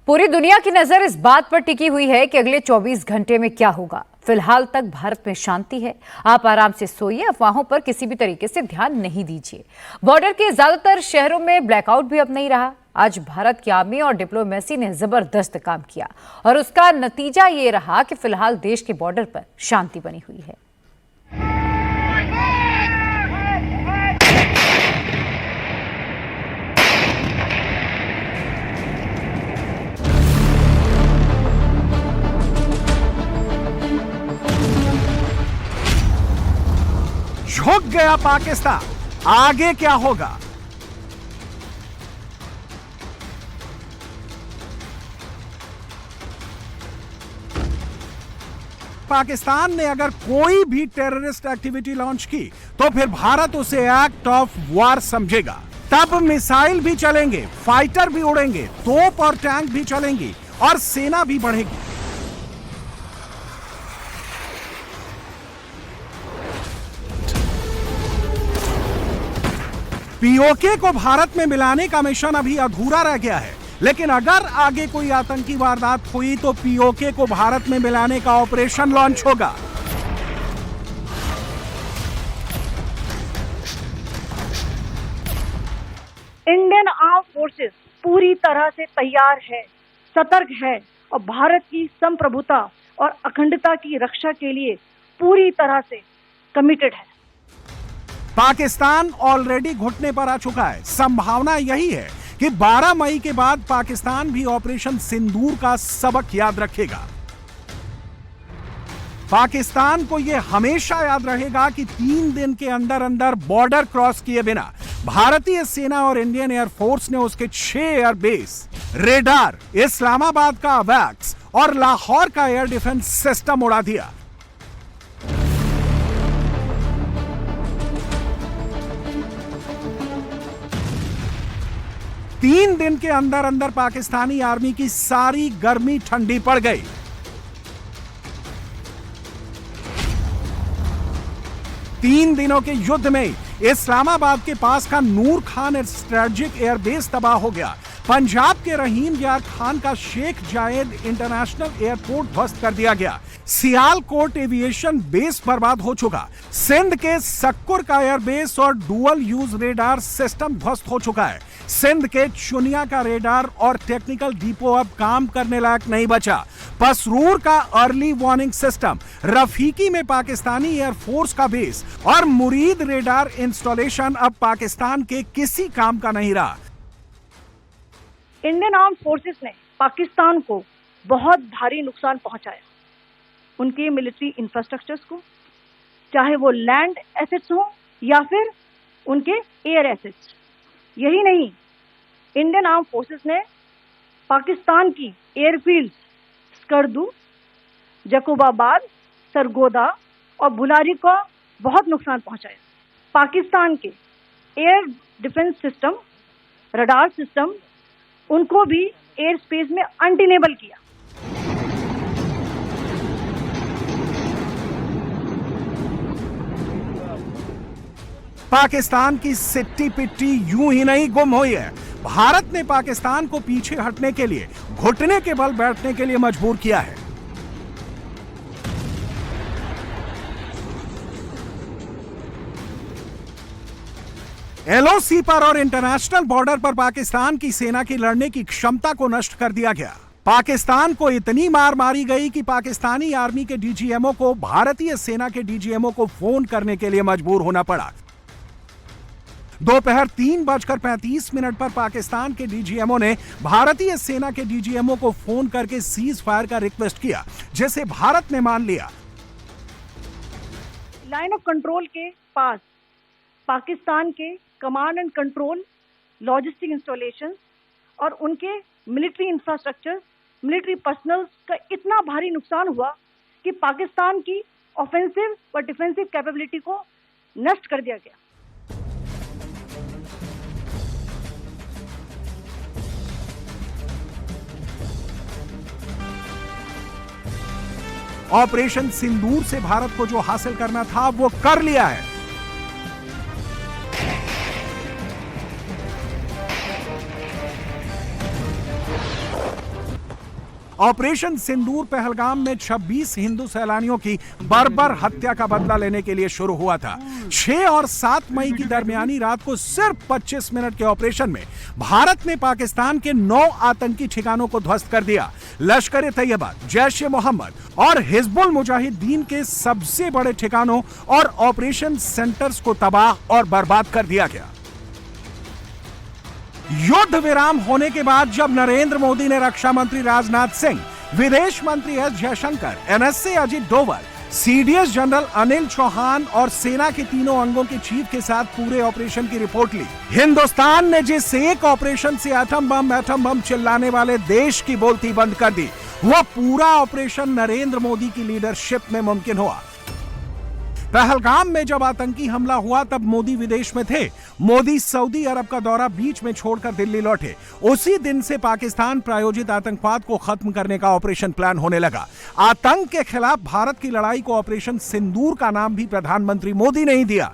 पूरी दुनिया की नजर इस बात पर टिकी हुई है कि अगले 24 घंटे में क्या होगा। फिलहाल तक भारत में शांति है। आप आराम से सोइए, अफवाहों पर किसी भी तरीके से ध्यान नहीं दीजिए। बॉर्डर के ज्यादातर शहरों में ब्लैकआउट भी अब नहीं रहा। आज भारत की आर्मी और डिप्लोमेसी ने जबरदस्त काम किया और उसका नतीजा ये रहा कि फिलहाल देश के बॉर्डर पर शांति बनी हुई है। झुक गया पाकिस्तान, आगे क्या होगा? पाकिस्तान ने अगर कोई भी टेररिस्ट एक्टिविटी लॉन्च की तो फिर भारत उसे एक्ट ऑफ वॉर समझेगा। तब मिसाइल भी चलेंगे, फाइटर भी उड़ेंगे, तोप और टैंक भी चलेंगी और सेना भी बढ़ेगी। पीओके को भारत में मिलाने का मिशन अभी अधूरा रह गया है, लेकिन अगर आगे कोई आतंकी वारदात हुई तो पीओके को भारत में मिलाने का ऑपरेशन लॉन्च होगा। इंडियन आर्म फोर्सेस पूरी तरह से तैयार है, सतर्क है और भारत की संप्रभुता और अखंडता की रक्षा के लिए पूरी तरह से कमिटेड है। पाकिस्तान ऑलरेडी घुटने पर आ चुका है। संभावना यही है कि 12 मई के बाद पाकिस्तान भी ऑपरेशन सिंदूर का सबक याद रखेगा। पाकिस्तान को यह हमेशा याद रहेगा कि 3 दिन के अंदर अंदर बॉर्डर क्रॉस किए बिना भारतीय सेना और इंडियन एयरफोर्स ने उसके 6 एयरबेस, रेडार, इस्लामाबाद का अवैक्स और लाहौर का एयर डिफेंस सिस्टम उड़ा दिया। तीन दिन के अंदर अंदर पाकिस्तानी आर्मी की सारी गर्मी ठंडी पड़ गई। तीन दिनों के युद्ध में इस्लामाबाद के पास का नूर खान स्ट्रेटेजिक एयरबेस तबाह हो गया। पंजाब के रहीम यार खान का शेख जायद इंटरनेशनल एयरपोर्ट ध्वस्त कर दिया गया। सियालकोट एविएशन बेस बर्बाद हो चुका। सिंध के सक्कुर का एयरबेस और डुअल यूज रेडार सिस्टम ध्वस्त हो चुका है। सिंध के चुनिया का रेडार और टेक्निकल डिपो अब काम करने लायक नहीं बचा। पसरूर का अर्ली वार्निंग सिस्टम, रफीकी में पाकिस्तानी एयरफोर्स का बेस और मुरीद रेडार इंस्टॉलेशन अब पाकिस्तान के किसी काम का नहीं रहा। इंडियन आर्म फोर्सेस ने पाकिस्तान को बहुत भारी नुकसान पहुंचाया। उनके मिलिट्री इंफ्रास्ट्रक्चर्स को, चाहे वो लैंड एसेट्स हो या फिर उनके एयर एसेट्स। यही नहीं, इंडियन आर्म फोर्सेस ने पाकिस्तान की एयरफील्ड स्कर्दू, जकोबाबाद, सरगोदा और बुलारी को बहुत नुकसान पहुंचाया। पाकिस्तान के air defence system, radar system, उनको भी एयर स्पेस में अनटेनेबल किया। पाकिस्तान की सिट्टी पिट्टी यूं ही नहीं गुम हुई है। भारत ने पाकिस्तान को पीछे हटने के लिए, घुटने के बल बैठने के लिए मजबूर किया है। एलओसी पर और इंटरनेशनल बॉर्डर पर पाकिस्तान की सेना की लड़ने की क्षमता को नष्ट कर दिया गया। पाकिस्तान को इतनी मार मारी गई कि पाकिस्तानी आर्मी के डीजीएमओ को भारतीय सेना के डीजीएमओ को फोन करने के लिए मजबूर होना पड़ा। दोपहर 3:35 पर पाकिस्तान के डीजीएमओ ने भारतीय सेना के डीजीएमओ को फोन करके सीज फायर का रिक्वेस्ट किया, जिसे भारत ने मान लिया। लाइन ऑफ कंट्रोल के पास पाकिस्तान के command and control, logistic installation और उनके मिलिट्री इंफ्रास्ट्रक्चर, मिलिट्री पर्सनल का इतना भारी नुकसान हुआ कि पाकिस्तान की ऑफेंसिव व डिफेंसिव कैपेबिलिटी को नष्ट कर दिया गया। ऑपरेशन सिंदूर से भारत को जो हासिल करना था वो कर लिया है। ऑपरेशन सिंदूर पहलगाम में 26 हिंदू सैलानियों की बर्बर हत्या का बदला लेने के लिए शुरू हुआ था। 6 और 7 मई की दरमियानी रात को सिर्फ 25 मिनट के ऑपरेशन में भारत ने पाकिस्तान के 9 आतंकी ठिकानों को ध्वस्त कर दिया। लश्कर-ए-तैयबा, जैश-ए-मोहम्मद और हिजबुल मुजाहिदीन के सबसे बड़े ठिकानों और ऑपरेशन सेंटर्स को तबाह और बर्बाद कर दिया गया। युद्ध विराम होने के बाद जब नरेंद्र मोदी ने रक्षा मंत्री राजनाथ सिंह, विदेश मंत्री S Jaishankar, NSA Ajit Doval, CDS general Anil Chauhan और सेना के तीनों अंगों के चीफ के साथ पूरे ऑपरेशन की रिपोर्ट ली, हिंदुस्तान ने जिस एक ऑपरेशन से एटम बम चिल्लाने वाले देश की बोलती बंद कर दी, वह पूरा ऑपरेशन नरेंद्र मोदी की लीडरशिप में मुमकिन हुआ। पहलगाम में जब आतंकी हमला हुआ तब मोदी विदेश में थे। मोदी सऊदी अरब का दौरा बीच में छोड़कर दिल्ली लौटे। उसी दिन से पाकिस्तान प्रायोजित आतंकवाद को खत्म करने का ऑपरेशन प्लान होने लगा। आतंक के खिलाफ भारत की लड़ाई को ऑपरेशन सिंदूर का नाम भी प्रधानमंत्री मोदी ने ही दिया।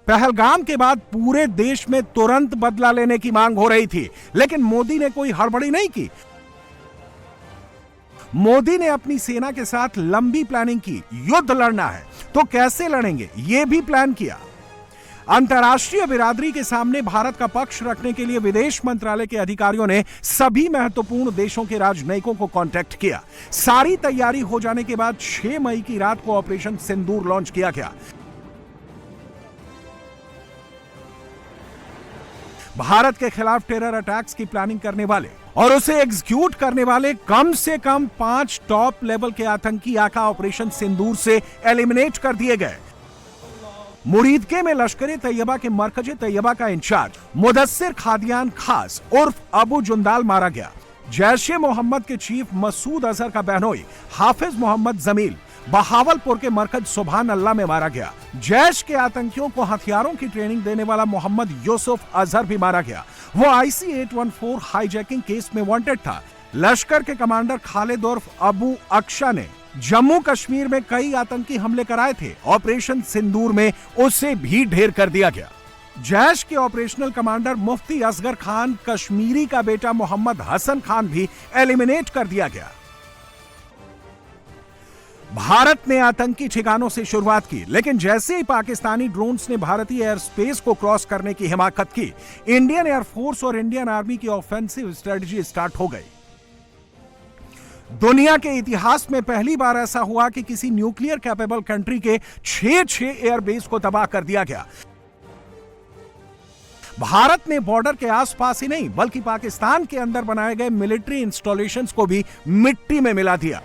पहलगाम के बाद पूरे देश में तुरंत बदला लेने की मांग हो रही थी, लेकिन मोदी ने कोई हड़बड़ी नहीं की। मोदी ने अपनी सेना के साथ लंबी प्लानिंग की। युद्ध लड़ना है तो कैसे लड़ेंगे, यह भी प्लान किया। अंतर्राष्ट्रीय बिरादरी के सामने भारत का पक्ष रखने के लिए विदेश मंत्रालय के अधिकारियों ने सभी महत्वपूर्ण देशों के राजनयिकों को कांटेक्ट किया। सारी तैयारी हो जाने के बाद 6 मई की रात को ऑपरेशन सिंदूर लॉन्च किया गया। भारत के खिलाफ टेरर अटैक्स की प्लानिंग करने वाले और उसे एग्जीक्यूट करने वाले कम से कम 5 टॉप लेवल के आतंकी आका ऑपरेशन सिंदूर से एलिमिनेट कर दिए गए। मुरीदके में लश्कर-ए-तैयबा के मरकज-ए-तैयबा का इंचार्ज मुदस्सिर खादियान खास उर्फ अबू जुंदाल मारा गया। जैश-ए-मोहम्मद के चीफ मसूद अजहर का बहनोई हाफिज मोहम्मद जमील बहावलपुर के मरकज सुभान अल्लाह में मारा गया। जैश के आतंकियों को हथियारों की ट्रेनिंग देने वाला मोहम्मद यूसुफ अजहर भी मारा गया। वो IC 814 हाईजैकिंग केस में वांटेड था। लश्कर के कमांडर खालिद उर्फ अबू अक्शा ने जम्मू कश्मीर में कई आतंकी हमले कराए थे। ऑपरेशन सिंदूर में उसे भी ढेर कर दिया गया। जैश के ऑपरेशनल कमांडर मुफ्ती असगर खान कश्मीरी का बेटा मोहम्मद हसन खान भी एलिमिनेट कर दिया गया। भारत ने आतंकी ठिकानों से शुरुआत की, लेकिन जैसे ही पाकिस्तानी ड्रोन्स ने भारतीय एयर स्पेस को क्रॉस करने की हिमाकत की, इंडियन एयरफोर्स और इंडियन आर्मी की ऑफेंसिव स्ट्रेटजी स्टार्ट हो गई। दुनिया के इतिहास में पहली बार ऐसा हुआ कि किसी न्यूक्लियर कैपेबल कंट्री के 6 एयरबेस को तबाह कर दिया गया। भारत ने बॉर्डर के आसपास ही नहीं बल्कि पाकिस्तान के अंदर बनाए गए मिलिट्री इंस्टॉलेशंस को भी मिट्टी में मिला दिया।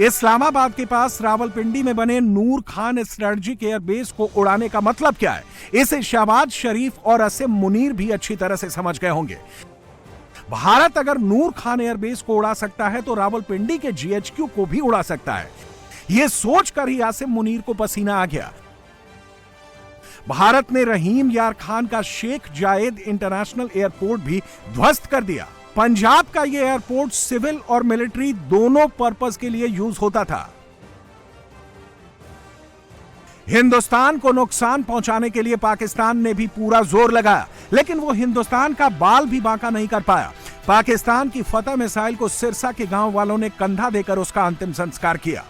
इस्लामाबाद के पास रावलपिंडी में बने नूर खान स्ट्रेटजिक एयरबेस को उड़ाने का मतलब क्या है, इसे शहबाज शरीफ और असीम मुनीर भी अच्छी तरह से समझ गए होंगे। भारत अगर नूर खान एयरबेस को उड़ा सकता है तो रावलपिंडी के GHQ को भी उड़ा सकता है। यह सोचकर ही असीम मुनीर को पसीना आ गया। भारत ने रहीम यार खान का शेख जायद इंटरनेशनल एयरपोर्ट भी ध्वस्त कर दिया। पंजाब का यह एयरपोर्ट सिविल और मिलिट्री दोनों पर्पस के लिए यूज होता था। हिंदुस्तान को नुकसान पहुंचाने के लिए पाकिस्तान ने भी पूरा जोर लगाया, लेकिन वो हिंदुस्तान का बाल भी बांका नहीं कर पाया। पाकिस्तान की फतह मिसाइल को सिरसा के गांव वालों ने कंधा देकर उसका अंतिम संस्कार किया।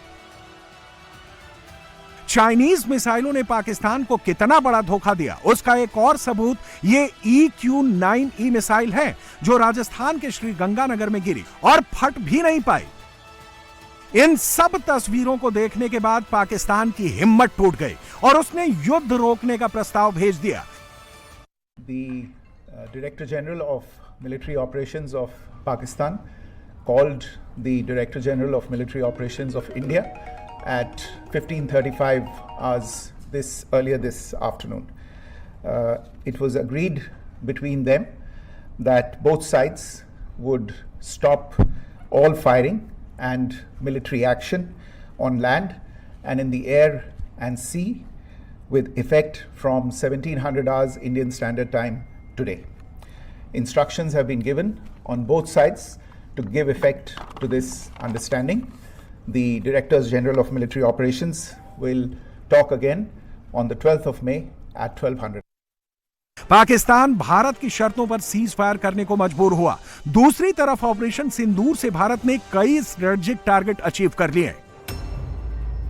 चाइनीज मिसाइलों ने पाकिस्तान को कितना बड़ा धोखा दिया, उसका एक और सबूत ये EQ-9E मिसाइल है जो राजस्थान के श्रीगंगानगर में गिरी और फट भी नहीं पाई। इन सब तस्वीरों को देखने के बाद पाकिस्तान की हिम्मत टूट गई और उसने युद्ध रोकने का प्रस्ताव भेज दिया। The Director General of Military Operations of Pakistan called the Director General of Military Operations of India at 15:35 hours earlier this afternoon. It was agreed between them that both sides would stop all firing and military action on land and in the air and sea with effect from 1700 hours Indian Standard Time today. Instructions have been given on both sides to give effect to this understanding. The Directors General of Military Operations will talk again on the 12th of May at 1200. Pakistan Bharat की शर्तों पर cease fire करने को मजबूर हुआ। दूसरी तरफ operation सिंदूर से भारत ने कई स्ट्रेटेजिक टारगेट अचीव कर लिए।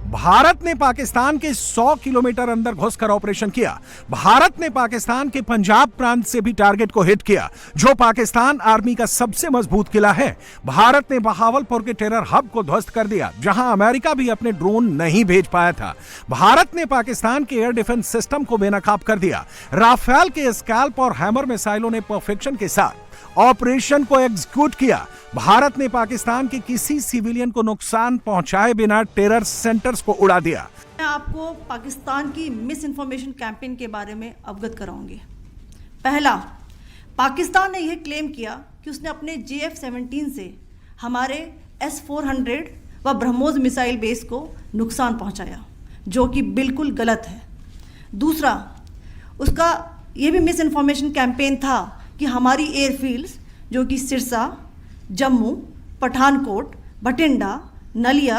भारत ने पाकिस्तान के 100 किलोमीटर अंदर घुसकर ऑपरेशन किया। भारत ने पाकिस्तान के पंजाब प्रांत से भी टारगेट को हिट किया, जो पाकिस्तान आर्मी का सबसे मजबूत किला है। भारत ने बहावलपुर के टेरर हब को ध्वस्त कर दिया, जहां अमेरिका भी अपने ड्रोन नहीं भेज पाया था। भारत ने पाकिस्तान के एयर डिफेंस सिस्टम को बेनकाब कर दिया। राफेल के स्कैल्प और हैमर मिसाइलों ने परफेक्शन के साथ ऑपरेशन को एग्जीक्यूट किया। भारत ने पाकिस्तान के किसी सिविलियन को नुकसान पहुंचाए बिना टेरर सेंटर्स को उड़ा दिया। मैं आपको पाकिस्तान की मिस इन्फॉर्मेशन कैंपेन के बारे में अवगत कराऊंगी। पहला, पाकिस्तान ने यह क्लेम किया कि उसने अपने JF-17 से हमारे S-400 व ब्रह्मोस मिसाइल बेस को नुकसान पहुंचाया, जो कि बिल्कुल गलत है। दूसरा, उसका यह भी मिस इन्फॉर्मेशन कैंपेन था कि हमारी एयरफील्ड्स जो कि सिरसा, जम्मू, पठानकोट, बठिंडा, नलिया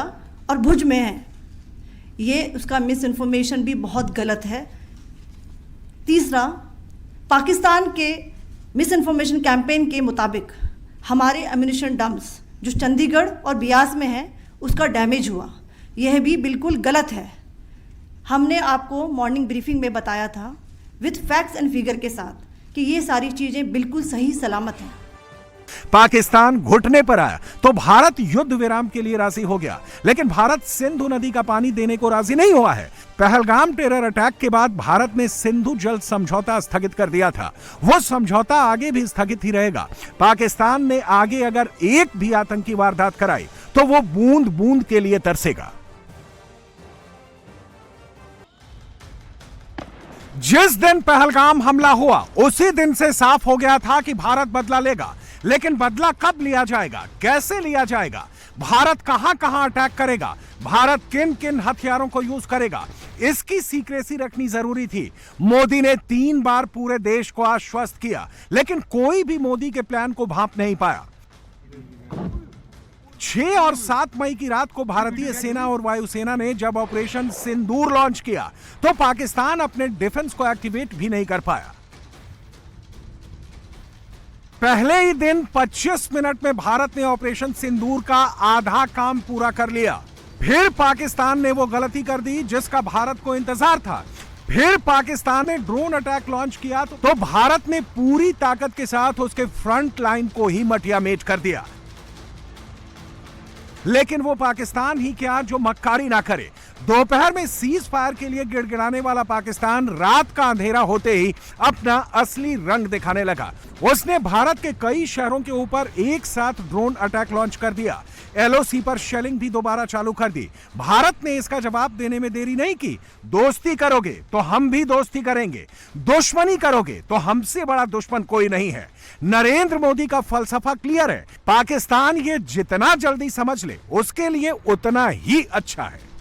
और भुज में हैं, ये उसका मिस इन्फॉर्मेशन भी बहुत गलत है। तीसरा, पाकिस्तान के मिस इन्फॉर्मेशन कैंपेन के मुताबिक हमारे एम्यूनिशन डंप्स जो चंडीगढ़ और बियास में हैं उसका डैमेज हुआ, यह भी बिल्कुल गलत है। हमने आपको मॉर्निंग ब्रीफिंग में बताया था विद फैक्ट्स एंड फिगर के साथ कि ये सारी चीजें बिल्कुल सही सलामत हैं। पाकिस्तान घुटने पर आया तो भारत युद्ध विराम के लिए राजी हो गया, लेकिन भारत सिंधु नदी का पानी देने को राजी नहीं हुआ है। पहलगाम टेरर अटैक के बाद भारत ने सिंधु जल समझौता स्थगित कर दिया था। वो समझौता आगे भी स्थगित ही रहेगा। पाकिस्तान ने आगे अगर एक भी आतंकी वारदात कराई तो वो बूंद बूंद के लिए तरसेगा। जिस दिन पहलगाम हमला हुआ उसी दिन से साफ हो गया था कि भारत बदला लेगा, लेकिन बदला कब लिया जाएगा, कैसे लिया जाएगा, भारत कहां कहां अटैक करेगा, भारत किन किन हथियारों को यूज करेगा, इसकी सीक्रेसी रखनी जरूरी थी। मोदी ने 3 बार पूरे देश को आश्वस्त किया, लेकिन कोई भी मोदी के प्लान को भांप नहीं पाया। 6 और 7 मई की रात को भारतीय सेना और वायुसेना ने जब ऑपरेशन सिंदूर लॉन्च किया तो पाकिस्तान अपने डिफेंस को एक्टिवेट भी नहीं कर पाया। पहले ही दिन 25 मिनट में भारत ने ऑपरेशन सिंदूर का आधा काम पूरा कर लिया। फिर पाकिस्तान ने वो गलती कर दी जिसका भारत को इंतजार था। फिर पाकिस्तान ने ड्रोन अटैक लॉन्च किया तो भारत ने पूरी ताकत के साथ उसके फ्रंट लाइन को ही मटियामेट कर दिया। लेकिन वो पाकिस्तान ही क्या जो मक्कारी ना करे। दोपहर में सीज फायर के लिए गिड़गिड़ाने वाला पाकिस्तान रात का अंधेरा होते ही अपना असली रंग दिखाने लगा। उसने भारत के कई शहरों के ऊपर एक साथ ड्रोन अटैक लॉन्च कर दिया। LOC पर शेलिंग भी दोबारा चालू कर दी। भारत ने इसका जवाब देने में देरी नहीं की। दोस्ती करोगे तो हम भी दोस्ती करेंगे, दुश्मनी करोगे तो हमसे बड़ा दुश्मन कोई नहीं है। नरेंद्र मोदी का फलसफा क्लियर है, पाकिस्तान ये जितना जल्दी समझ ले उसके लिए उतना ही अच्छा है।